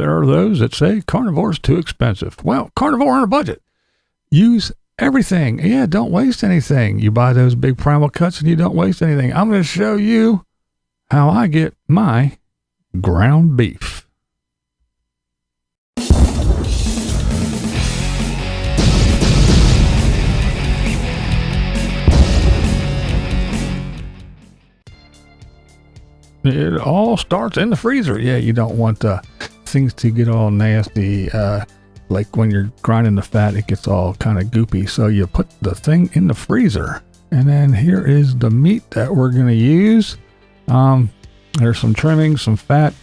There are those that say carnivore is too expensive. Well, carnivore on a budget. Use everything. Yeah, don't waste anything. You buy those big primal cuts and you don't waste anything. I'm going to show you how I get my ground beef. It all starts in the freezer. Yeah, you don't want things to get all nasty. Like when you're grinding the fat, it gets all kind of goopy. So you put the thing in the freezer. And then here is the meat that we're going to use. There's some trimmings, some fat.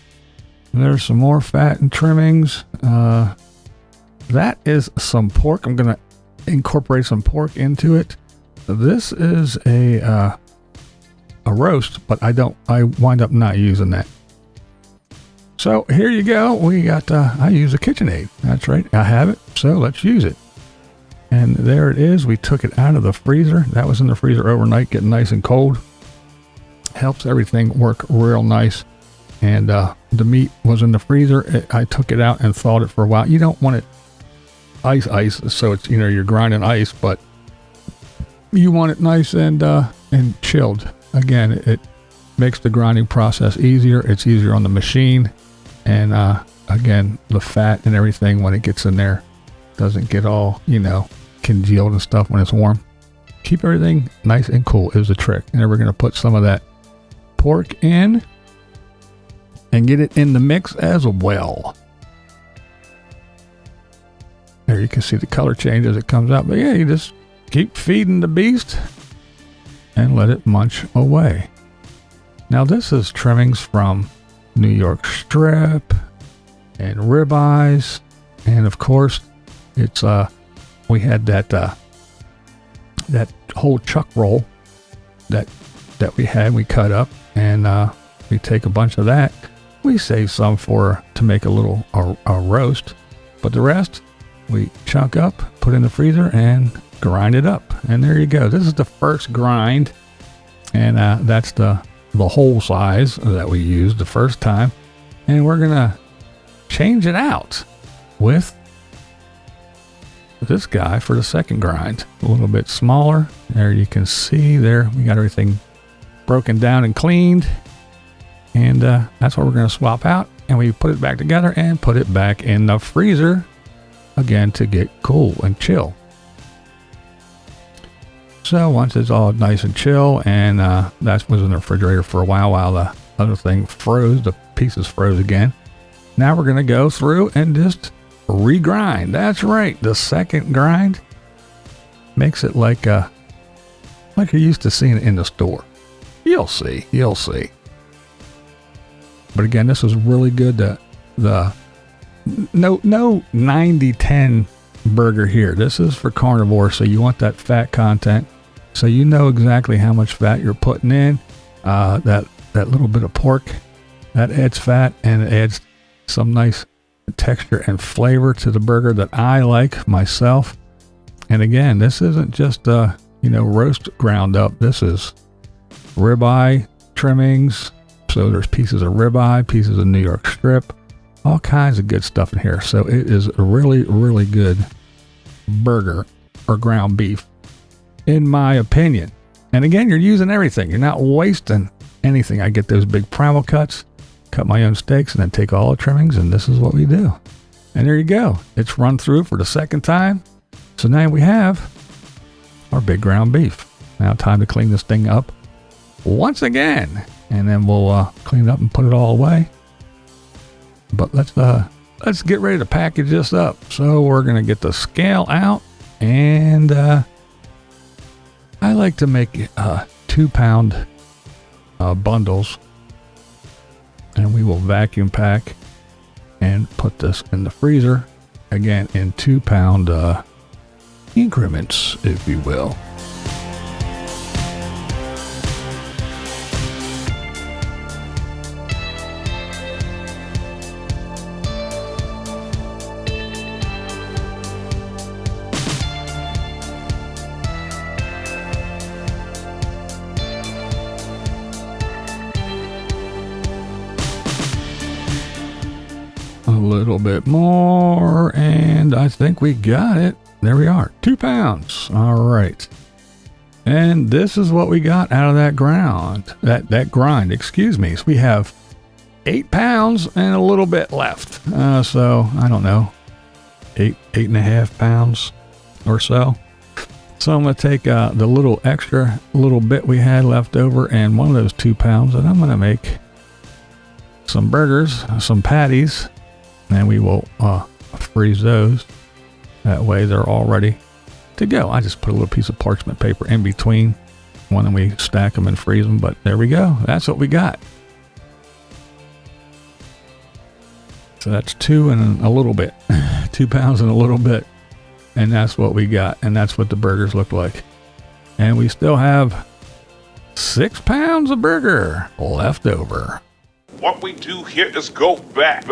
There's some more fat and trimmings. That is some pork. I'm going to incorporate some pork into it. This is a roast, but I wind up not using that. So here you go. We got, I use a KitchenAid. That's right. I have it. So let's use it. And there it is. We took it out of the freezer. That was in the freezer overnight, getting nice and cold. Helps everything work real nice. And the meat was in the freezer. I took it out and thawed it for a while. You don't want it ice, so it's, you're grinding ice, but you want it nice and chilled. Again, it makes the grinding process easier. It's easier on the machine. And again, the fat and everything, when it gets in there, doesn't get all, congealed and stuff when it's warm. Keep everything nice and cool is the trick. And then we're going to put some of that pork in and get it in the mix as well. There you can see the color change as it comes out. But yeah, you just keep feeding the beast and let it munch away. Now this is trimmings from New York strip and ribeyes, and of course it's we had that whole chuck roll that we cut up, and we take a bunch of that. We save some to make a little a roast, but the rest we chunk up, put in the freezer, and grind it up. And there you go. This is the first grind, and that's the whole size that we used the first time. And we're gonna change it out with this guy for the second grind. A little bit smaller. There you can see there we got everything broken down and cleaned, and that's what we're gonna swap out. And we put it back together and put it back in the freezer again to get cool and chill. So once it's all nice and chill, and that was in the refrigerator for a while the other thing froze, the pieces froze again. Now we're going to go through and just regrind. That's right. The second grind makes it like you're used to seeing it in the store. You'll see. But again, this is really good. The no 90-10 burger here. This is for carnivore, so you want that fat content. So you know exactly how much fat you're putting in. That little bit of pork, that adds fat and it adds some nice texture and flavor to the burger that I like myself. And again, this isn't just roast ground up. This is ribeye trimmings. So there's pieces of ribeye, pieces of New York strip, all kinds of good stuff in here. So it is a really, really good burger or ground beef, in my opinion. And again, you're using everything. You're not wasting anything. I get those big primal cuts, cut my own steaks, and then take all the trimmings, and this is what we do. And there you go. It's run through for the second time. So now we have our big ground beef. Now time to clean this thing up once again, and then we'll clean it up and put it all away. But let's get ready to package this up. So we're going to get the scale out, and I like to make 2-pound bundles, and we will vacuum pack and put this in the freezer again in 2-pound increments, if you will. little bit more, and I think we got it. There we are, 2 pounds. All right. And this is what we got out of that grind, excuse me. So we have 8 pounds and a little bit left. So I don't know, 8.5 pounds or so. So I'm going to take the little extra little bit we had left over and one of those 2 pounds, and I'm going to make some burgers, some patties, and we will freeze those. That way they're all ready to go. I just put a little piece of parchment paper in between when we stack them and freeze them, but there we go. That's what we got. So that's 2 and a little bit, 2 pounds and a little bit. And that's what we got. And that's what the burgers look like. And we still have 6 pounds of burger left over. What we do here is go back.